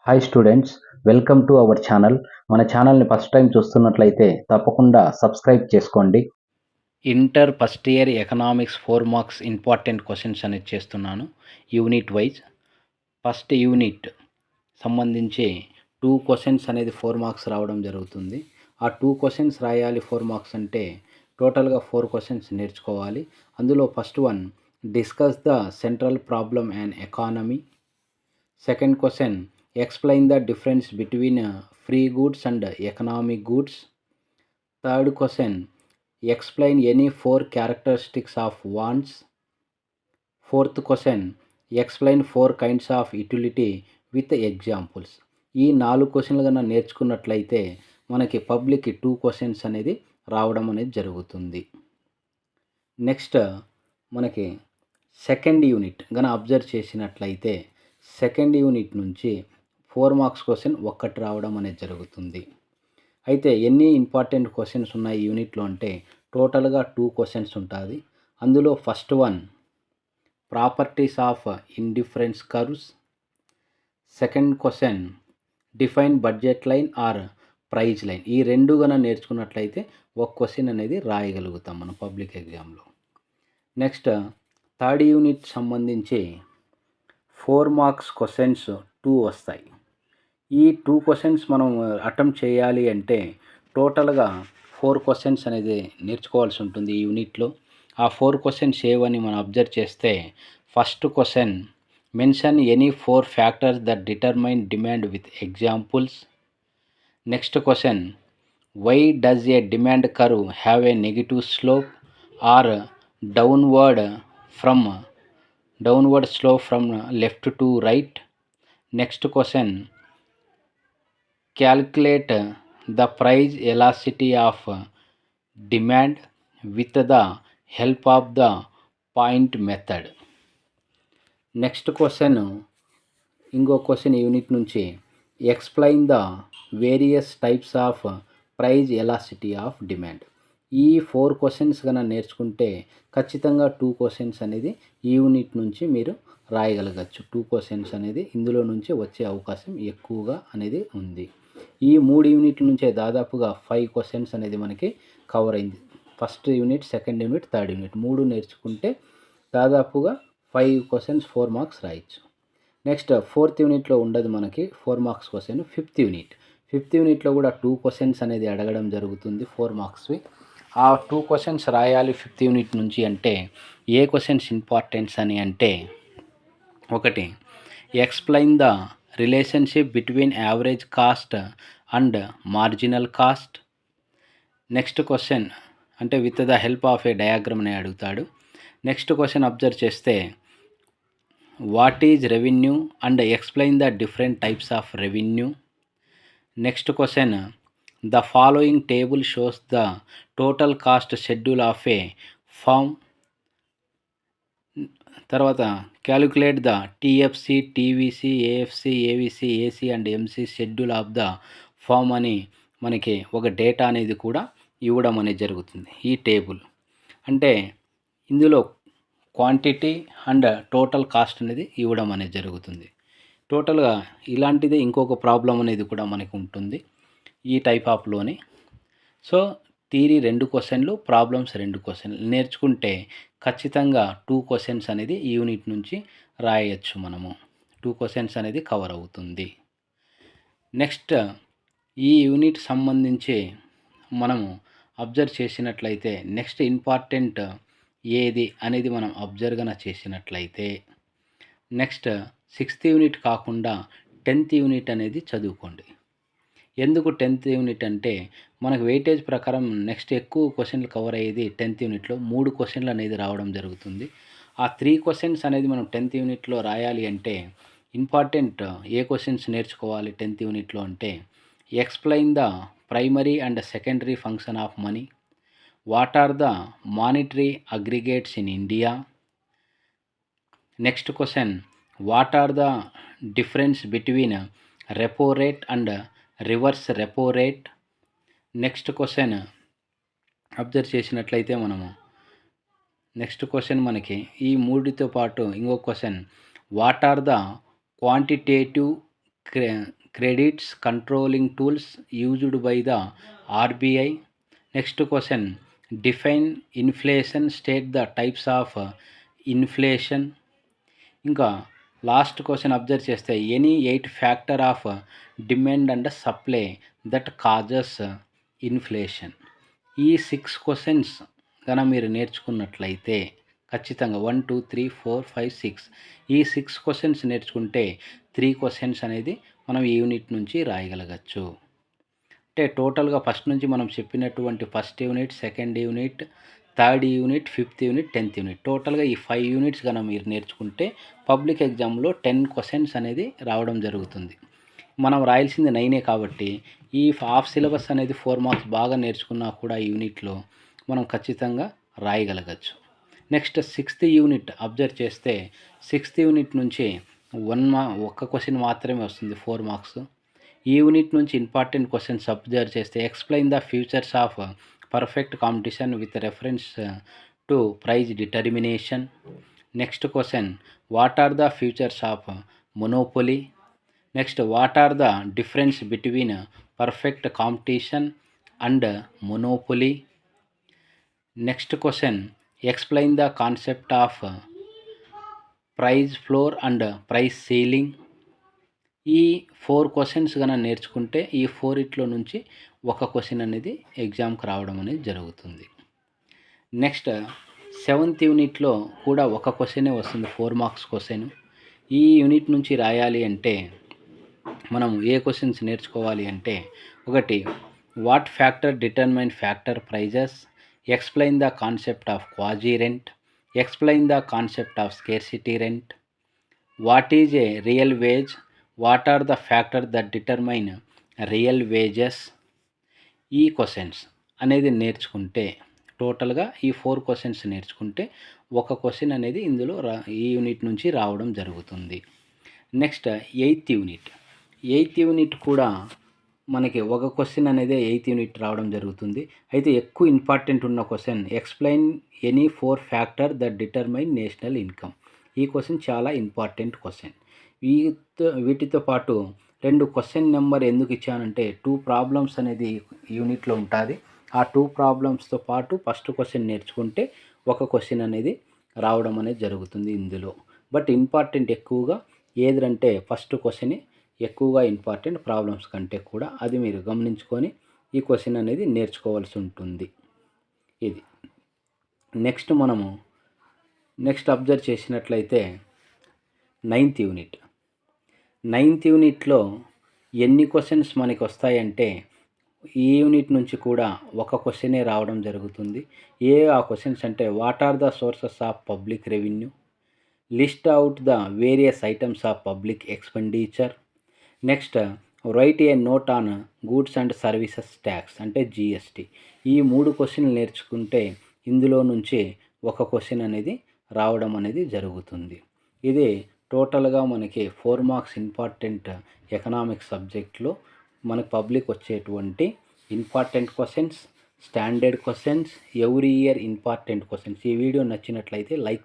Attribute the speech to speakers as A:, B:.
A: Hi students, welcome to our channel. మన ఛానల్ని first time చూస్తున్నట్లయితే తప్పకుండా సబ్స్క్రైబ్ చేసుకోండి. Inter first year economics 4 marks important questions అనేది చేస్తున్నాను యూనిట్ వైజ్. ఫస్ట్ యూనిట్ సంబంధించి 2 క్వశ్చన్స్ అనేది 4 మార్క్స్ రావడం జరుగుతుంది. ఆ 2 క్వశ్చన్స్ రాయాలి 4 మార్క్స్ అంటే టోటల్గా 4 క్వశ్చన్స్ నేర్చుకోవాలి. అందులో first one, discuss the central problem and economy. Second question, explain the difference between free goods and economic goods. Third question, explain any 4 characteristics of wants. Fourth question, explain 4 kinds of utility with examples. ఈ 4 క్వశ్చన్లు కన్నా నేర్చుకున్నట్లయితే మనకి public 2 questions అనేది రావడం అనేది జరుగుతుంది. Next మనకి second unit గన అబ్జర్వ్ చేసినట్లయితే సెకండ్ యూనిట్ నుంచి 4 మార్క్స్ క్వశ్చన్ ఒక్కటి రావడం అనేది జరుగుతుంది. అయితే ఎన్ని ఇంపార్టెంట్ క్వశ్చన్స్ ఉన్నాయి యూనిట్లో అంటే టోటల్గా 2 క్వశ్చన్స్ ఉంటుంది. అందులో first one, properties of indifference curves. Second question, define budget line or price line. ఈ రెండు గన నేర్చుకున్నట్లయితే ఒక క్వశ్చన్ అనేది రాయగలుగుతాం మనం పబ్లిక్ ఎగ్జామ్లో. నెక్స్ట్ థర్డ్ యూనిట్ సంబంధించి 4 మార్క్స్ క్వశ్చన్స్ 2 వస్తాయి. ఈ 2 క్వశ్చన్స్ మనం అటెంప్ట్ చేయాలి అంటే టోటల్గా 4 క్వశ్చన్స్ అనేది నేర్చుకోవాల్సి ఉంటుంది ఈ యూనిట్లో. ఆ 4 క్వశ్చన్స్ ఏవని మనం అబ్జర్వ్ చేస్తే first question, mention any 4 factors that determine demand with examples. Next question, why does a demand curve have a negative slope or downward slope from left to right. Next question, calculate the price elasticity of demand with the help of the point method. Next question, ఇంకో question unit నుంచి, explain the various types of price elasticity of demand. ఈ 4 questions కన్నా నేర్చుకుంటే ఖచ్చితంగా 2 questions అనేది ఈ unit నుంచి మీరు రాయగలగచ్చు. 2 క్వశ్చన్స్ అనేది ఇందులో నుంచి వచ్చే అవకాశం ఎక్కువగా అనేది ఉంది. ఈ 3 యూనిట్ల నుంచే దాదాపుగా 5 క్వశ్చన్స్ అనేది మనకి కవర్ అయింది. First unit, second unit, third unit 3 నేర్చుకుంటే దాదాపుగా 5 క్వశ్చన్స్ 4 మార్క్స్ రాయొచ్చు. నెక్స్ట్ ఫోర్త్ యూనిట్లో ఉండదు మనకి 4 మార్క్స్ క్వశ్చన్. ఫిఫ్త్ యూనిట్లో కూడా 2 క్వశ్చన్స్ అనేది అడగడం జరుగుతుంది 4 మార్క్స్వి. ఆ 2 క్వశ్చన్స్ రాయాలి ఫిఫ్త్ యూనిట్ నుంచి అంటే ఏ క్వశ్చన్స్ ఇంపార్టెన్స్ అని అంటే, ఒకటి, explain the relationship between average cost and marginal cost. Next question అంటే with the help of a diagram అని అడుగుతాడు. నెక్స్ట్ క్వశ్చన్ అబ్జర్వ్ చేస్తే what is revenue and explain the different types of revenue. Next question, the following table shows the total cost schedule of a firm. తర్వాత calculate the TFC, TVC, AFC, AVC, AC and MC schedule of the firm అని మనకి ఒక data అనేది కూడా ఇవ్వడం అనేది జరుగుతుంది. ఈ టేబుల్ అంటే ఇందులో క్వాంటిటీ అండ్ టోటల్ కాస్ట్ అనేది ఇవ్వడం అనేది జరుగుతుంది. టోటల్గా ఇలాంటిదే ఇంకొక ప్రాబ్లం అనేది కూడా మనకు ఉంటుంది ఈ టైప్ ఆఫ్లోని. సో థియరీ 2 క్వశ్చన్లు, ప్రాబ్లమ్స్ 2 క్వశ్చన్లు నేర్చుకుంటే ఖచ్చితంగా 2 క్వశ్చన్స్ అనేది ఈ యూనిట్ నుంచి రాయొచ్చు మనము. 2 క్వశ్చన్స్ అనేది కవర్ అవుతుంది. నెక్స్ట్ ఈ యూనిట్ సంబంధించి మనము అబ్జర్వ్ చేసినట్లయితే నెక్స్ట్ ఇంపార్టెంట్ ఏది అనేది మనం అబ్జర్వ్గా చేసినట్లయితే నెక్స్ట్ 6th యూనిట్ కాకుండా 10th యూనిట్ అనేది చదువుకోండి. ఎందుకు 10th యూనిట్ అంటే మనకు వెయిటేజ్ ప్రకారం నెక్స్ట్ ఎక్కువ క్వశ్చన్లు కవర్ అయ్యేది 10th యూనిట్లో 3 క్వశ్చన్లు అనేది రావడం జరుగుతుంది. ఆ 3 క్వశ్చన్స్ అనేది మనం 10th యూనిట్లో రాయాలి అంటే ఇంపార్టెంట్ ఏ క్వశ్చన్స్ నేర్చుకోవాలి 10th యూనిట్లో అంటే, explain the primary and secondary function of money. What are the monetary aggregates in India. Next question, what are the difference between repo rate and reverse repo rate. Next question observe చేసినట్లయితే మనము next question మనకి ఈ మూడితో పాటు ఇంకో question, what are the quantitative credits controlling tools used by the RBI. Next question, define inflation, state the types of inflation. ఇంకా last question observe చేస్తే any 8 factor of demand and supply that causes inflation. ఈ 6 questions కనుక మీరు నేర్చుకున్నట్లయితే ఖచ్చితంగా 1 2 3 4 5 6 ఈ 6 questions నేర్చుకుంటే 3 questions అనేది మనం ఈ యూనిట్ నుంచి రాయగలగచ్చు. అంటే టోటల్గా ఫస్ట్ నుంచి మనం చెప్పినటువంటి first unit, second unit, third unit, fifth unit, 10th unit, టోటల్గా ఈ 5 యూనిట్స్ కనుక మీరు నేర్చుకుంటే పబ్లిక్ ఎగ్జామ్లో 10 క్వశ్చన్స్ అనేది రావడం జరుగుతుంది. మనం రాయాల్సింది 9 కాబట్టి ఈ హాఫ్ సిలబస్ అనేది 4 మార్క్స్ బాగా నేర్చుకున్నా కూడా ఈ యూనిట్లో మనం ఖచ్చితంగా రాయగలగచ్చు. నెక్స్ట్ 6th యూనిట్ అబ్జర్వ్ చేస్తే 6th యూనిట్ నుంచి ఒక్క క్వశ్చన్ మాత్రమే వస్తుంది, 4 మార్క్స్. ఈ యూనిట్ నుంచి ఇంపార్టెంట్ క్వశ్చన్స్ అబ్జర్వ్ చేస్తే explain the features of perfect competition with reference to price determination. Next question, what are the features of monopoly. Next, what are the difference between perfect competition and monopoly. Next question, explain the concept of price floor and price ceiling. ఈ 4 questions కనుక నేర్చుకుంటే ఈ 4 నుంచి ఒక question అనేది ఎగ్జామ్కి రావడం అనేది జరుగుతుంది. నెక్స్ట్ 7th యూనిట్లో కూడా ఒక క్వశ్చనే వస్తుంది, 4 మార్క్స్ క్వశ్చన్. ఈ యూనిట్ నుంచి రాయాలి అంటే మనం ఏ క్వశ్చన్స్ నేర్చుకోవాలి అంటే, ఒకటి, what factor determine factor prices, explain the concept of quasi rent, explain the concept of scarcity rent, what is a real wage, what are the factor that determine real wages. ఈ questions అనేది నేర్చుకుంటే టోటల్గా ఈ 4 questions నేర్చుకుంటే ఒక question అనేది ఇందులో ఈ యూనిట్ నుంచి రావడం జరుగుతుంది. Next 8th unit. 8th unit కూడా మనకి ఒక క్వశ్చన్ అనేది 8th యూనిట్ రావడం జరుగుతుంది. అయితే ఎక్కువ ఇంపార్టెంట్ ఉన్న question, explain any 4 factor that determine national income. ఈ క్వశ్చన్ చాలా ఇంపార్టెంట్ క్వశ్చన్. వీటితో పాటు 2 క్వశ్చన్ నెంబర్ ఎందుకు ఇచ్చానంటే 2 ప్రాబ్లమ్స్ అనేది యూనిట్లో ఉంటుంది. ఆ 2 ప్రాబ్లమ్స్తో పాటు ఫస్ట్ క్వశ్చన్ నేర్చుకుంటే ఒక క్వశ్చన్ అనేది రావడం అనేది జరుగుతుంది ఇందులో. బట్ ఇంపార్టెంట్ ఎక్కువగా ఏదంటే ఫస్ట్ క్వశ్చన్ ఎక్కువగా ఇంపార్టెంట్ ప్రాబ్లమ్స్ కంటే కూడా. అది మీరు గమనించుకొని ఈ క్వశ్చన్ అనేది నేర్చుకోవాల్సి ఉంటుంది. ఇది నెక్స్ట్ అబ్జర్వ్ చేసినట్లయితే 9th యూనిట్. 9th యూనిట్లో ఎన్ని క్వశ్చన్స్ మనకి వస్తాయంటే ఈ యూనిట్ నుంచి కూడా ఒక క్వశ్చనే రావడం జరుగుతుంది. ఆ క్వశ్చన్స్ అంటే, what are the sources of public revenue, list out the various items of public expenditure. Next, write a note on goods and services tax అంటే జిఎస్టీ. ఈ 3 క్వశ్చన్లు నేర్చుకుంటే ఇందులో నుంచి ఒక క్వశ్చన్ అనేది రావడం అనేది జరుగుతుంది. ఇది టోటల్గా మనకి 4 మార్క్స్ ఇంపార్టెంట్ ఎకనామిక్స్ సబ్జెక్ట్లో మనకు పబ్లిక్ వచ్చేటువంటి important questions, standard questions, every year important questions. ఈ వీడియో నచ్చినట్లయితే లైక్